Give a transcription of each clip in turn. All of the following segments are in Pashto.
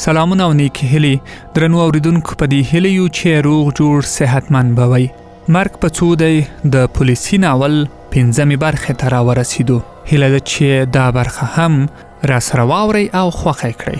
سلامونه او نیکی هیلې درنو اوریدونکو په دې هیله یو چې روغ جوړ صحتمند به وئ. مرګ په څو دی د پولیسي ناول 5مې برخې ته راورسېدو. هیله ده چې دا برخه هم را سره واورئ او خوښه یې کړئ.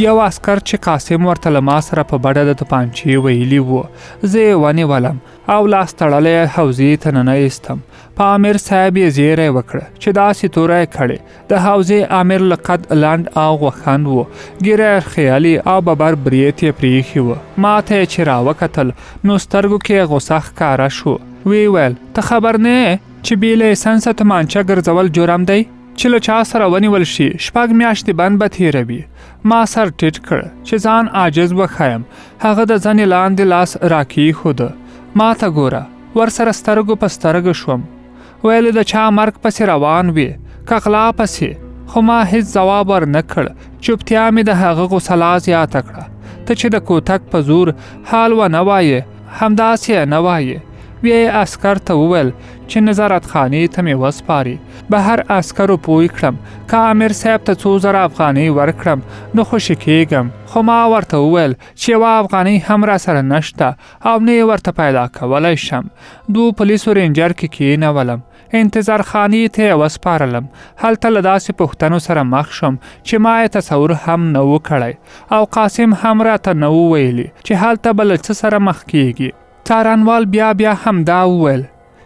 یو عسکر چې قاسم ورته له ما سره په بډه د توپانچې ویلي و، زه یې ونیولم او لاس تړلی حوزې ته ننایستم. په امیر صاحب یې زیری وکړه چې داسې توره یې کړې. د حوزې امیر له قد لنډ او غوښند و، ږیره خیالي او ببر بریت یې پریښي و. ما ته یې چې راوکتل نو سترګو کې غوسه ښکاره شو. وی ویل ته خبر نه یې چې بې لایسنسه تومانچه ګرځول جرم دی؟ چې له چا سره ونیول شي 6 میاشتې بند به تیروي. ما سر ټیټ کړ چې ځان عاجز وښیم. هغه د زنې لاندې لاس راکېښوده. ما ته ګوره. ورسره سترګو په سترګو شوم. ویل د چا مرګ پسې روان وي که غلا پسې؟ خو ما هیڅ ځواب ورنه کړ. چوپتیا مې د هغه غوسه لا زیاته کړه. ته چې د کوتک په زور حال ونه وایې همداسې نه وایې. بیا یې عسکر ته وویل چې نظارت خانې ته مې وسپاري. بهر عسکرو پوی کړم که امیر صاحب ته 2000 افغانۍ ورکړم نو خوشي کېږم. خو ما ورته وویل چې یوه افغانۍ هم را سره نشته او نه یې ورته پیدا کولی شم. 2 پولیسو رینجر کې کېنولم. انتظار خانې ته یې وسپارلم. هلته له داسې پوښتنو سره مخ شم چې ما یې تصور هم نه و کړی او قاسم هم راته نه و ویلي چې هلته به له څه سره مخ کېږي. څارنوال بیا هم دا وویل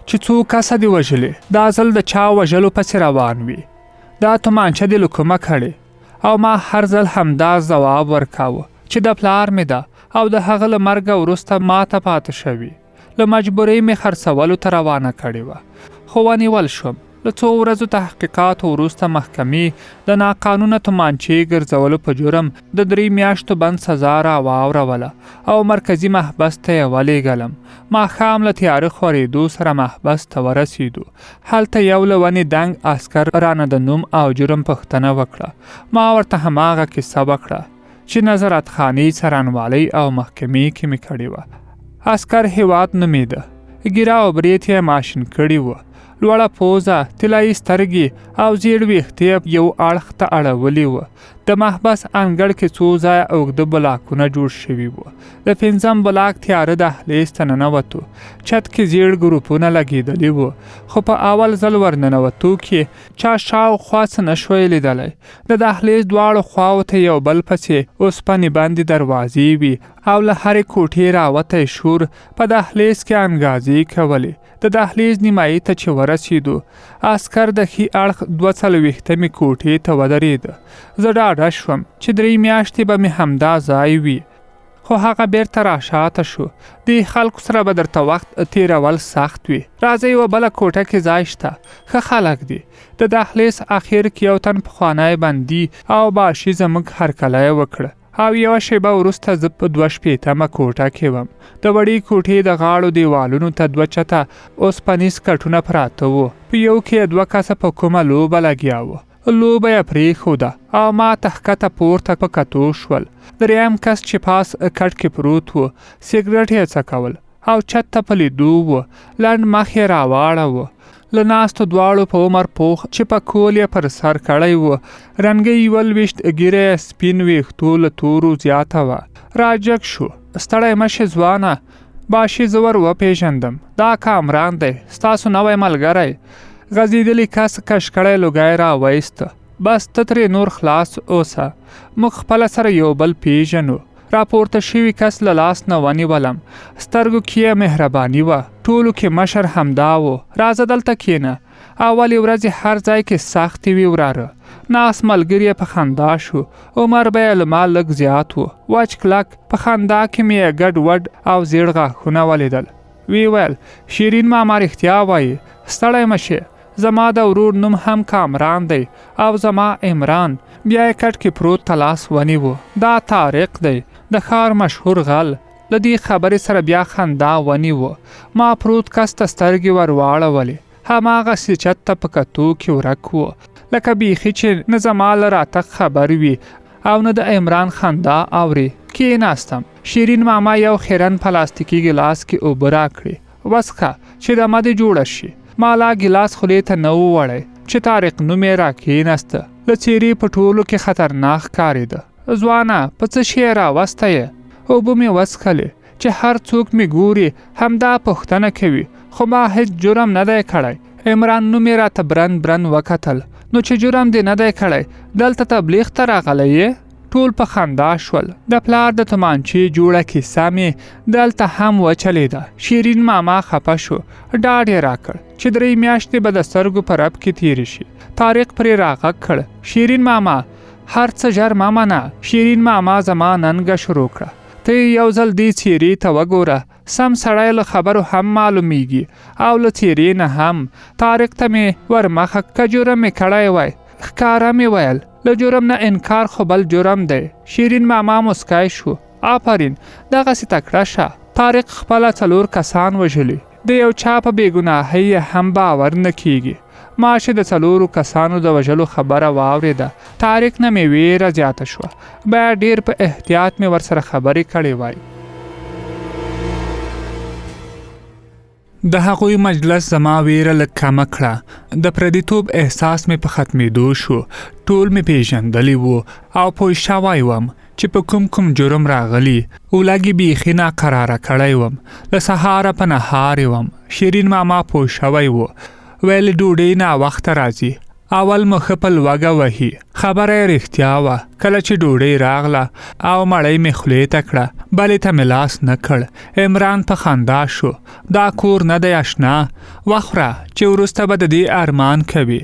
چې 2 کسه دې وژلې، دا ځل د چا وژلو پسې روان وي. دا تومانچه دې له کومه کړې؟ او ما هر ځل همدا ځواب ورکاوه چې د پلار مې ده او د هغه له مرګه وروسته ما ته پاته شوي. له مجبورۍ مې خرڅولو ته روانه کړې وه. خو ونیول شوم. له 2 ورځو تحقیقاتو وروسته محکمې د ناقانونه تومانچې ګرځولو په جرم د 3 میاشتو بند سزا را واوروله او مرکزي محبس ته یې ولېږلم. ماښام له تیاره خورېدو سره محبس ته ورسېدو. هلته یو له ونې دنګ عسکر رانه د نوم او جرم پوښتنه وکړه. ما ورته هماغه کیسه وکړه چې نظارت خانې څارنوالۍ او محکمې کې مې کړې وه. عسکر هیواد نومېده. ږیره او بریت یې ماشین کړي وه. لوړه پوزه، طلایي سترګې او زیړ ویښتې یو اړخ ته اړولي وه. د محبس انګړ کې 2 ځایه اوږده بلاکونه جوړ شوي وو. د 5م بلاک تیاره دهلیز ته ننوتو. چت کې زیړ ګروپونه لګېدلي وو، خو په اول ځل ورننوتو کې چا شاوخوا څه نشوی لیدلی. د دهلیز دواړو خواو ته یو بل پسې اوسپنې بندې دروازې وي او له هرې کوټې راوتی شور په دهلیز کې انګازې کولې. د دهلیز نیمایي ته چې ورسېدو عسکر د ښي اړخ 42مې کوټې ته ودرېده. زه ډاډه شوم چې 3 میاشتې به مې همدا ځای وي. خو هغه بیرته راشاته شو. د خلکو سره به درته وخت تیرول سخت وي. راځئ یوه بله کوټه کې ځای شته، ښه خلک دي. د دهلیز اخر کې یو تن پخوانی بندي او باشي زموږ هرکلی وکړه او یوه شیبه وروسته زه په 2 کوټه کې وم. د وړې کوټې د غاړو دیوالونو ته 2 چته اوسپنیز کټونه پراته وو. په یو کې 2 کسه په کومه لوبه لګیا وو. لوبه یې پرېښوده او ما ته ښکته پورته په کتو شول. 3م کس چې پاس کټ کې پروت و سګرټ یې څکول او چت ته په لیدو و. لنډ مخ یې راواړه و. له ناستو دواړو په عمر پوخ چې په کول یې پر سر کړی و. رنګۍ 21 ږیره سپین ویښتو له تورو زیاته وه. راجګ شو. ستړی مشې ځوانه. باشي زه ور وپېژندم. دا کامران دی، ستاسو نوی ملګری. غځېدلی کس کشکړی لوګی را وایسته. بس ته ترې نور خلاص اوسه. موږ خپله سره یو بل پیژنو. راپورته شوي کس له لاس نه ونیولم. سترګو کې مهرباني وه. ټولو کې مشر همدا و. راځه دلته کښېنه. اولې ورځې هر ځای کې سختې وي وراره. ناس ملګری په خندا شو. عمر به یې له ما لږ زیات و. وچ کلک په خندا کې مې یې ګډ وډ او زیړ غاښونه ولیدل. وی ویل شیرین ماما رښتیا وایي، ستړی مشې. زما د ورور نوم هم کامران دی او زما عمران. بیا یې کټ کې پروت ته لاس ونیو. دا طارق دی، د ښار مشهور غل. له دې خبرې سره بیا خندا ونیو. ما پروت کس ته سترګې ور واړولې. هماغسې چت ته په کتو کې ورک و لکه بیخي چې نه زما له راتګ خبر وي او نه د عمران خندا اوري. کېناستم. شیرین ماما یو خیرن پلاستیکي ګلاس کې اوبه راکړې. وڅښه چې دمه دې جوړه شي. ما لا ګلاس خولې ته نه ووړی چې طارق نوم یې راکېناسته. له څېرې په ټولو کې خطرناک ښکارېده. ځوانه په څه شی راوسته یې؟ اوبه مې وڅښلې چې هر څوک مې ګوري همدا پوښتنه کوي، خو ما هیڅ جرم نه دی کړی. عمران نوم یې راته برن وکتل. نو چې جرم دې نه دی کړی دلته تبلیغ ته راغلی یې؟ ټول په خندا شول. د پلار د تومانچې جوړه کیسه مې دلته هم وچلېده. شیرین ماما خفه شو. ډاډ یې راکړ چې 3 میاشتې به د سترګو په رپ کې تېرې شي. طارق پرې راغږ کړ. شیرین ماما هر څه ژر مه منه. شیرین ماما زما ننګه شروع کړه. ته یو ځل دې څېرې ته وګوره. سم سړی له خبرو هم معلومیږي او له څېرې نه هم. طارق ته مې ورمخه که جرم مې کړی وای ښکاره مې ویل. له جرم نه انکار خو بل جرم دی. شیرین ماما مسکی شو. آفرین دغسې تکړه شه. طارق خپله 4 کسان وژلي. د یو چا په بېګناهۍ هم باور نه کیږي. ما چې د 4 کسانو د وژلو خبره واورېده طارق نه مې ویره زیاته شوه. باید ډېر په احتیاط مې ورسره خبرې کړې وای. د هغوی مجلس زما ویره لږ کمه کړه. د پردیتوب احساس مې په ختمېدو شو. ټول مې پیژندلی وو او پوه شوی وم چې په کوم جرم راغلی. اولګي بیخي ناقراره کړی وم. له سهاره په نهار وم. شیرین ماما پوه شوی وو. ویل ډوډۍ ناوخته راځي. اول مخ په لوګه وهي. خبره یې رښتیا وه. کله چې ډوډۍ راغله او مړۍ مې خولې ته کړه بلې ته مې لاس نه کړ. عمران په خندا شو. دا کور نه دی اشنا. وخوره چې وروسته به د دې ارمان کوي.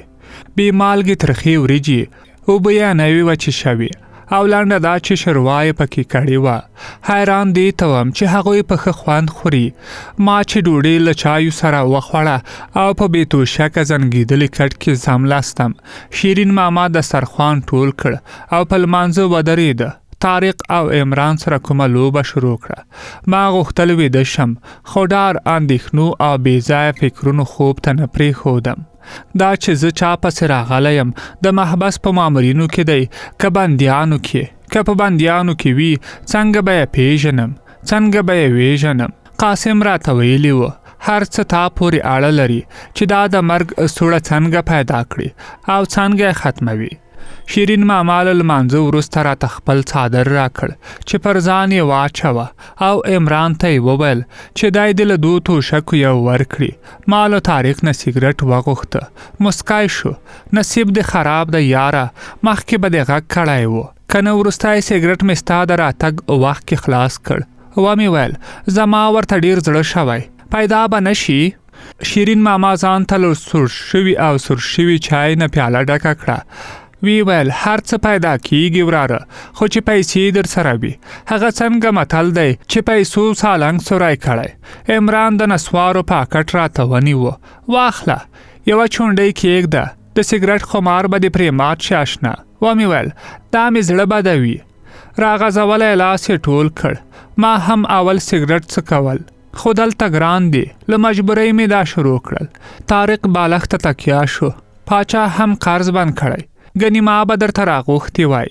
بې مالګې ترخې وریجې اوبه یې نوې وچې شوې او لنډه دا چې شوروا یې پکې کړې وه. حیران دې ته وم چې هغوی په ښه خوند خوري. ما چې ډوډۍ له چایو سره وخوړه او په بېتوشکه زنګېدلي کټ کې ځملاستم. شیرین ماما دسترخوان ټول کړ او په لمانځه ودرېده. طارق او عمران سره کومه لوبه شروع کړه. ما غوښتل ویده شم خو ډار اندېښنو او بېځایه فکرونو خوب ته نه پرېښودم. دا چې زه چا پسې راغلی یم د محبس په مامورینو کې دی که بندیانو کې. که په بندیانو کې وي څنګه به یې پیژنم، څنګه به یې ویژنم. قاسم راته ویلي و هر څه تا پورې اړه لري چې دا د مرګ سوړه څنګه پیدا کړي او څنګه یې ختموي. شیرین ماما له لمانځه وروسته راته خپل څادر راکړ چې پر ځان یې واچوه او عمران ته یې وویل چې دی دې له 2 توشکو یو ورکړي. ما له طارق نه سګرټ وغوښته. مسکی شو. نصیب دې خراب دی یاره. مخکې به دې غږ کړی و که نه وروستی سګرټ مې ستا د راتګ وخت کې خلاص کړ. ومې ویل زما ورته ډېر زړه شوی. پیدا به نه شي. شیرین ماما ځان ته له سور شوي چای نه پیاله ډکه کړه. وی ویل هر څه پیدا کیږي وراره خو چې پیسې در سره وي. هغه څنګه متل دی چې پیسو سالنګ سوری کړی. عمران د نسوارو پاکټ راته ونیوه. واخله یوه چونډۍ کېږده. د سګرټ خمار به دې پرې مات شي اشنا. ومې ویل دا مې زړه بدوي. راغځولی لاس یې ټول کړ. ما هم اول سګرټ څکول خو دلته ګران دی. له مجبورۍ مې دا شروع کړل. طارق بالښت ته تکیه شو. پاچا هم قرض بند کړی. ګنې ما به درته راغوښتې وای.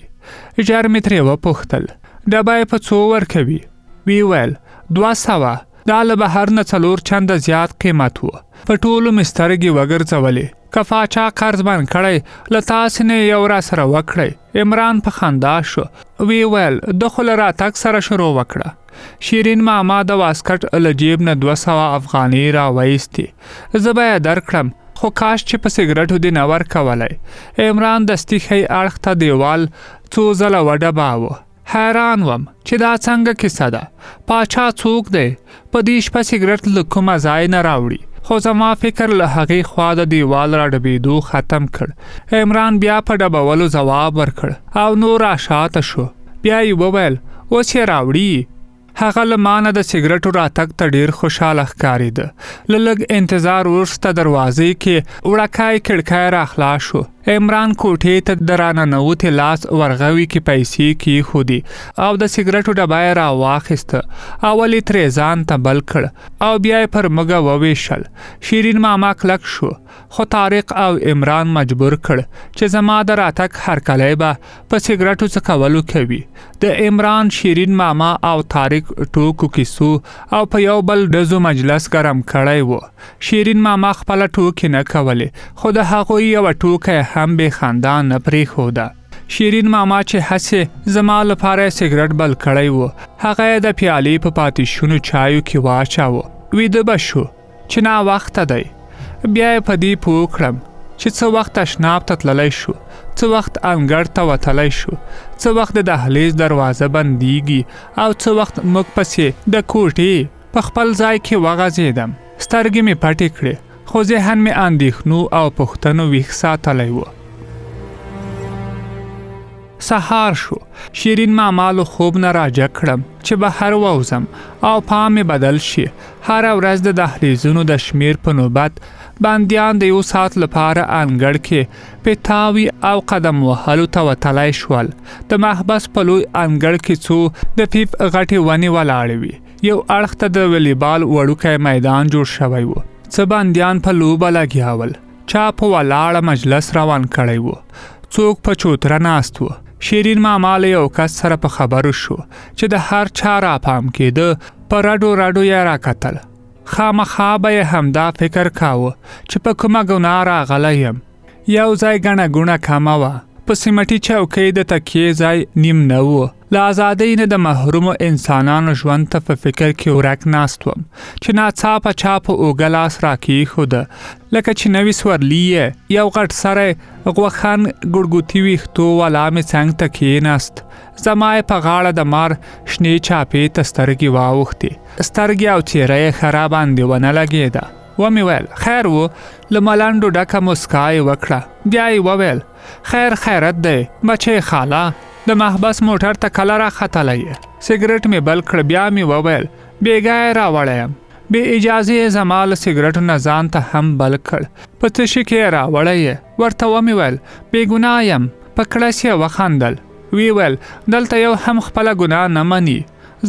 ژر مې ترې وپوښتل ډبه یې په څو ورکوي؟ وی ویل 200. دا له بهر نه 4 چنده زیات قیمت و. په ټولو مې سترګې وګرځولې. که پاچا قرض بند کړی له تاسې نه یو را سره وکړئ. عمران په خندا شو. وی ویل د خو له راتګ سره شروع وکړه. شیرین ماما د واسکټ له جیب نه 200 افغانۍ را وایستې. زه به یې درکړم خو کاش چې په سګرټو دې نه ورکولی. عمران دستي ښی اړخ ته دیوال څو ځله وډباوه. حیران وم چې دا څنګه کیسه ده. پاچا څوک دی؟ په دې شپه سګرټ له کومه ځای نه راوړي. خو زما فکر له هغې خوا د دیوال را ډبېدو ختم کړ. عمران بیا په ډبولو ځواب ورکړ او نور راشاته شو. بیا یې وویل اوس یې راوړي. هغه له ما نه د سګرټو راتګ ته ډېر خوشحاله ښکارېده. له لږ انتظار وروسته دروازې کې وړکی کړکی راخلاص شو. عمران کوټې ته د راننوتې لاس ورغوي کې پیسې کېښودې او د سګرټو ډبه یې راواخیسته. اول یې ترې ځان ته بل کړ او بیا یې پر مږه وویشل. شیرین ماما کلک شو خو طارق او عمران مجبور کړ چې زما د راتګ هرکلی به په سګرټو څکولو کوي. د عمران، شیرین ماما او طارق ټوکو کیسو او په یو بل ډزو مجلس ګرم کړی و. شیرین ماما خپله ټوکې نه کولې خو د هغوی یوه ټوکه هم بې خندا نه پرېښوده. شیرین ماما چې هسې زما لپاره سګرټ بل کړی و، هغه یې د پیالې په پاتې شونو چایو کې واچاوه. ویده به شو چې ناوخته دی. بیا یې په دې پوه کړم چې څه وخت تشناب ته تللی شو، څه وخت انګړ ته وتلی شو، څه وخت د دهلیز دروازه بندیږي او څه وخت موږ پسې د کوټې په خپل ځای کې وغځېدم. سترګې مې پټې کړې، خو ذهن مې اندېښنو او پوښتنو ویښ ساتلی و. سهار شو. شیرین ماما له خوب نه راجګ کړم چې بهر ووځم او پام مې بدل شي. هره ورځ د دهلیزونو د شمیر په نوبت بندیان د 1 ساعت لپاره انګړ کې پیتاوي او قدم وهلو ته وتلی شول. د محبس په لوی انګړ کې څو د پیپ غټې ونې ولاړې وي. یو اړخ ته د ولیبال وړوکی میدان جوړ شوی و. څه بندیان په لوبه لګیا ول. چا په ولاړه مجلس روان کړی و. څوک په چوتره ناست و. شیرین ماما له یو کس سره په خبرو شو چې د هر چا راپام کېده. په رډو یې راکتل. خامخا به یې همدا فکر کاوه چې په کومه ګناه راغلی یم. یو ځای ګڼه ګوڼه کمه وه. په سیمټي چوکۍ د تکیې ځای نیم نه و. له ازادۍ نه د محرومو انسانانو ژوند ته په فکر کې ورک ناست وم چې ناڅاپه چا په اوږه لاس راکېښوده، لکه چې نوي سورلي یې یو غټ سری غوښن ګړګوتي ویښتو والا مې څنګ ته کېناست. زما یې په غاړه د مار شنې چاپې ته سترګې واوښتې. سترګې او څېره یې ښه راباندې ونه لګېده. ومې ویل خیر و. له ملنډو ډکه مسکا یې وکړه. بیا یې وویل خیر خیرت دی بچې خاله، د محبس موټر ته کله راختلی یې؟ سګرټ مې بل کړ. بیا مې وویل بېګا یې راوړی یم. بې اجازې یې زما له سګرټو نه ځان ته هم بل کړ. په څه شي کې یې راوړی یې؟ ورته ومې ویل بېګناه یم. په کړس یې وخندل. وی ویل دلته یو هم خپله ګناه نه مني.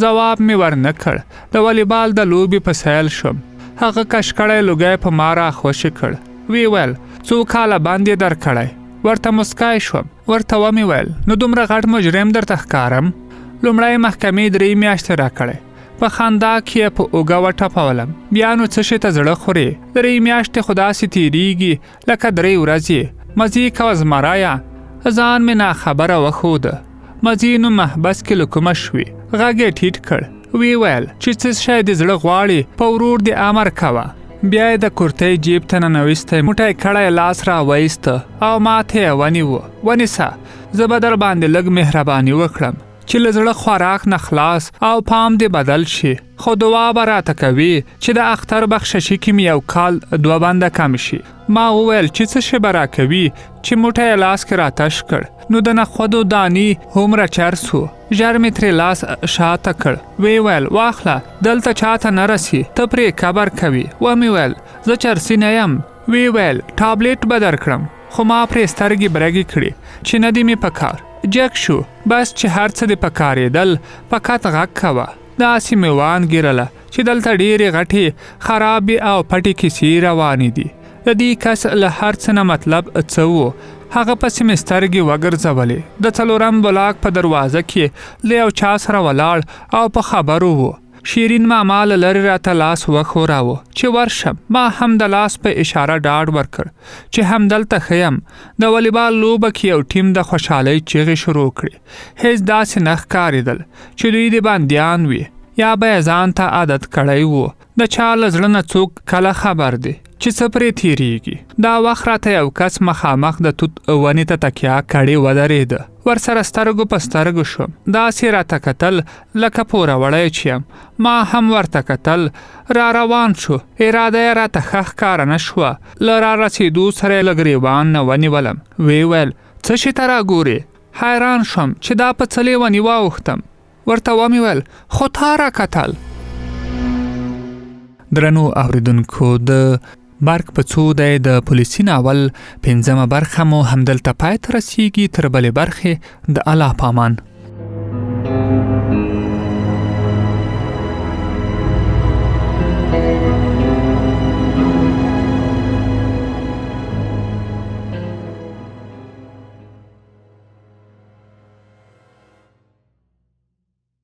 ځواب مې ورنه کړ. د والیبال د لوبې په سیل شوم. هغه کشکړی لوګی په ما راخوشې کړ. وی ویل څو کاله باندې درکړی؟ ورته مسکای شوم. ورته ومې ویل نو دومره غټ مجرم درته ښکارم؟ لومړی محکمې 3 میاشتې راکړی. په خندا کې یې په اوږه وټپولم. بیا نو څه شي ته زړه خورې؟ 3 میاشتې خو داسې تېرېږي لکه 3 ورځې. مزې کوه زمریه. ځان مې ناخبره وښوده. مزې نو محبس کې له کومه شوې؟ غږ یې ټیټ کړ. وی ویل چې څه شی دې زړه غواړي په ورور دې امر کوه. بیا یې د کورتۍ جیب ته ننویستی موټی کړی لاس را وایسته او ماته یې ونیوه. ونیسه، زه به در باندې لږ مهرباني وکړم چې له زړه خوراک نه خلاص او پام دې بدل شي. خو دعا به راته کوي چې د اختر بخششي کې مې یو کال 2 بنده کم شي. ما وویل چې څه شی به راکوي چې موټی یې لاس کې راتش کړ. نو د نخودو دانی هومره چرس و. ژر مې ترې لاس شاته کړ. وی ویل واخله دلته چاته نه رسي، ته پرې کبر کوي. ومې ویل زه چرسي نه یم. وی ویل ټابلیټ به درکړم. خو ما پرې سترګې برګې کړې چې نه دې مې په کار. جګ شو. بس چې هر څه دې پکارېدل فقط غږ کوه. داسې مې وانګېرله چې دلته ډېرې غټې خرابې او پټې کیسې روانې دي. د دې کس له هر څه نه مطلب څه و؟ هغه پسې مې سترګې وګرځولې. د 4م بلاک په دروازه کې له یو چا سره ولاړ او په خبرو و. شیرین ماما له لرې راته لاس وښوراوه چې ورشم. ما هم د لاس په اشاره ډاډ ورکړ چې همدلته ښه یم. د والیبال لوبه کې یو ټیم د خوشحالۍ چیغې شروع کړې. هېڅ داسې نه ښکارېدل چې دوی د بندیان وي یا به یې ځان ته عادت کړی و. د چا له زړه نه څوک کله خبر دی چې څه پرې تېرېږي. دا وخت راته یو کس مخامخ د توت ونې ته تکیه کړې ودرېده. ورسره سترګو په سترګو شوم. داسې راته کتل لکه پوروړی چې یم. ما هم ورته کتل. را روان شو. اراده یې راته ښه ښکاره نه شوه. له را رسېدو سره یې له ګریوان نه ونیولم. وی ویل څه شي ته راګورې؟ حیران شوم چې دا په څه لیوني واوښتم. ورته ومې ویل خو تا را کتل. درنو اوریدونکو، د برخ په څو دی د پولیسي ناول 5مه برخه مو همدلته پای ته رسیږي. تر بلې برخې د الله پامان.